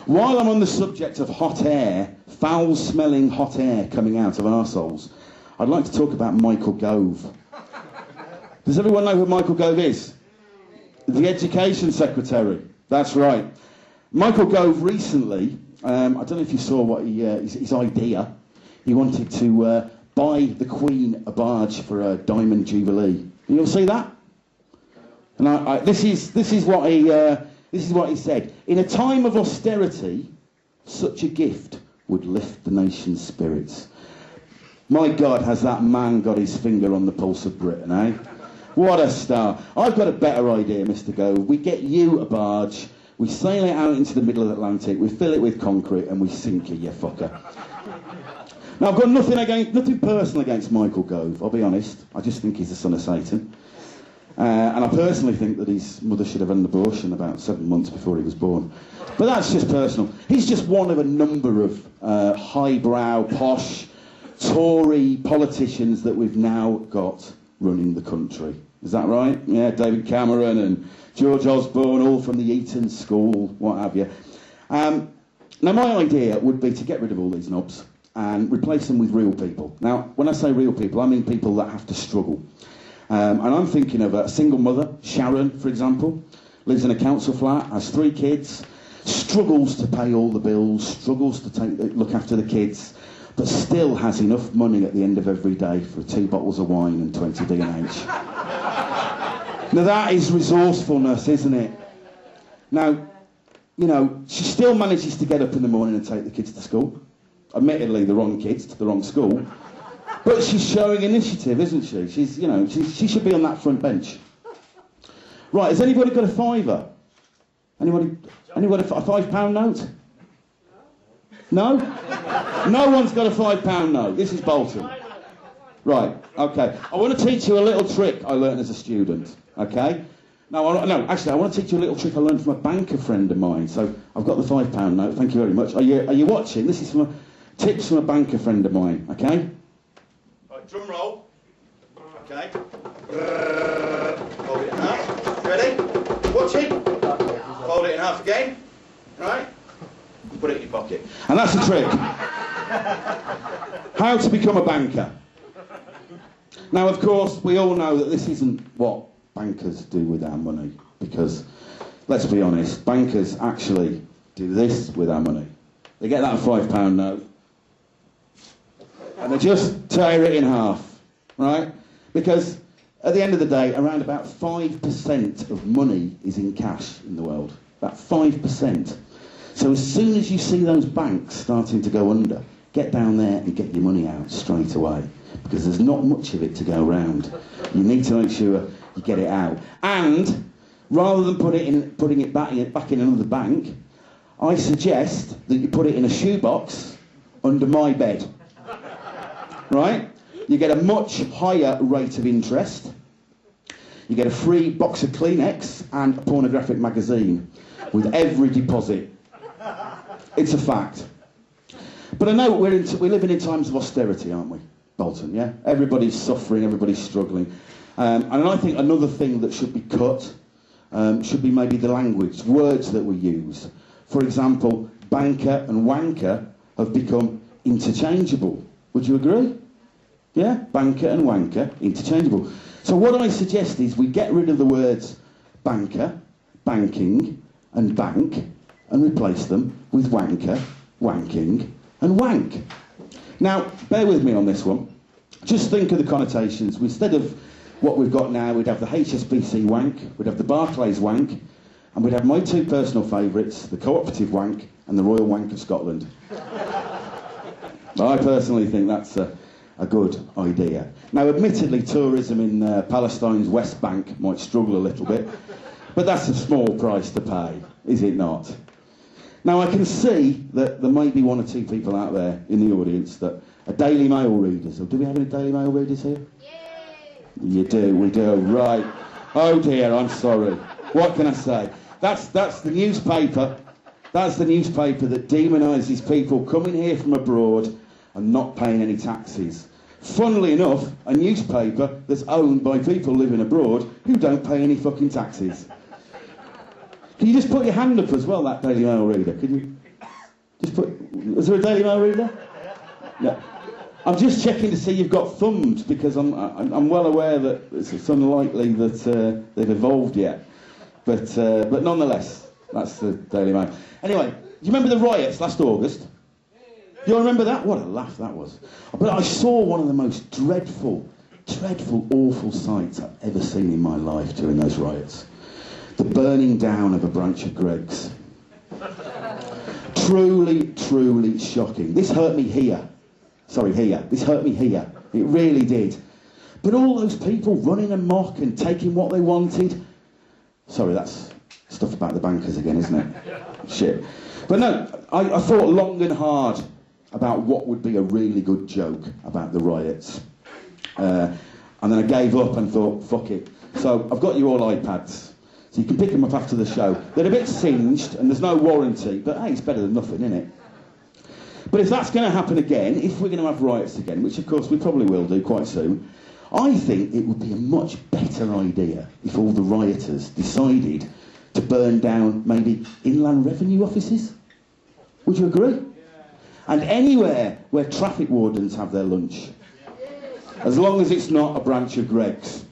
While I'm on the subject of hot air, foul-smelling hot air coming out of arseholes, I'd like to talk about Michael Gove. Does everyone know who Michael Gove is? The Education Secretary. That's right. Michael Gove recently, I don't know if you saw what his idea. He wanted to buy the Queen a barge for a Diamond Jubilee. You all see that? And this is what he said. In a time of austerity, such a gift would lift the nation's spirits. My God, has that man got his finger on the pulse of Britain, eh? What a star. I've got a better idea, Mr. Gove. We get you a barge, we sail it out into the middle of the Atlantic, we fill it with concrete and we sink it, you fucker. Now, I've got nothing personal against Michael Gove, I'll be honest. I just think he's the son of Satan. And I personally think that his mother should have had an abortion about 7 months before he was born. But that's just personal. He's just one of a number of highbrow, posh, Tory politicians that we've now got running the country. Is that right? Yeah, David Cameron and George Osborne, all from the Eton School, what have you. Now, my idea would be to get rid of all these knobs and replace them with real people. Now, when I say real people, I mean people that have to struggle. And I'm thinking of a single mother, Sharon, for example, lives in a council flat, has 3 kids, struggles to pay all the bills, struggles to look after the kids, but still has enough money at the end of every day for 2 bottles of wine and 20 D&H. Now that is resourcefulness, isn't it? Now, you know, she still manages to get up in the morning and take the kids to school. Admittedly, the wrong kids to the wrong school. But she's showing initiative, isn't she? She's, you know, she should be on that front bench. Right, has anybody got a fiver? Anybody a £5 note? No? No one's got a £5 note. This is Bolton. Right, okay. I want to teach you a little trick I learned as a student, okay? No, actually, I want to teach you a little trick I learned from a banker friend of mine. So I've got the £5 note, thank you very much. Are you watching? This is tips from a banker friend of mine, okay? Right, drum roll. Okay. Fold it in half. Ready? Watching? Fold it in half again. Right? Put it in your pocket. And that's the trick. How to become a banker. Now, of course, we all know that this isn't what bankers do with our money, because, let's be honest, bankers actually do this with our money. They get that £5 note, and they just tear it in half, right? Because at the end of the day, around about 5% of money is in cash in the world. About 5%. So as soon as you see those banks starting to go under, get down there and get your money out straight away, because there's not much of it to go around. You need to make sure you get it out. And rather than putting it back in another bank, I suggest that you put it in a shoebox under my bed. Right? You get a much higher rate of interest. You get a free box of Kleenex and a pornographic magazine with every deposit. It's a fact. But I know we're living in times of austerity, aren't we, Bolton, yeah? Everybody's suffering, everybody's struggling. And I think another thing that should be cut should be maybe the language, words that we use. For example, banker and wanker have become interchangeable. Would you agree? Yeah? Banker and wanker, interchangeable. So what I suggest is we get rid of the words banker, banking and bank and replace them with wanker, wanking and wank. Now, bear with me on this one. Just think of the connotations. Instead of what we've got now, we'd have the HSBC wank, we'd have the Barclays wank, and we'd have my 2 personal favourites, the Cooperative wank and the Royal Wank of Scotland. I personally think that's a good idea. Now, admittedly, tourism in Palestine's West Bank might struggle a little bit, but that's a small price to pay, is it not? Now, I can see that there may be 1 or 2 people out there in the audience that are Daily Mail readers. Do we have any Daily Mail readers here? Yay! You do, we do, right. Oh dear, I'm sorry. What can I say? That's the newspaper. That's the newspaper that demonises people coming here from abroad and not paying any taxes. Funnily enough, a newspaper that's owned by people living abroad who don't pay any fucking taxes. Can you just put your hand up as well, that Daily Mail reader? Can you? Just put... Is there a Daily Mail reader? No. I'm just checking to see you've got thumbs, because I'm well aware that it's unlikely that they've evolved yet. But nonetheless, that's the Daily Mail. Anyway, do you remember the riots last August? Do you remember that? What a laugh that was. But I saw one of the most dreadful, awful sights I've ever seen in my life during those riots. The burning down of a branch of Greggs. Truly shocking. This hurt me here. Sorry, here. This hurt me here. It really did. But all those people running amok and taking what they wanted. Sorry, that's stuff about the bankers again, isn't it? Shit. But no, I thought long and hard about what would be a really good joke about the riots. And then I gave up and thought, fuck it. So I've got you all iPads. So you can pick them up after the show. They're a bit singed and there's no warranty, but hey, it's better than nothing, isn't it? But if that's going to happen again, if we're going to have riots again, which of course we probably will do quite soon, I think it would be a much better idea if all the rioters decided to burn down maybe inland revenue offices. Would you agree? And anywhere where traffic wardens have their lunch. As long as it's not a branch of Greggs.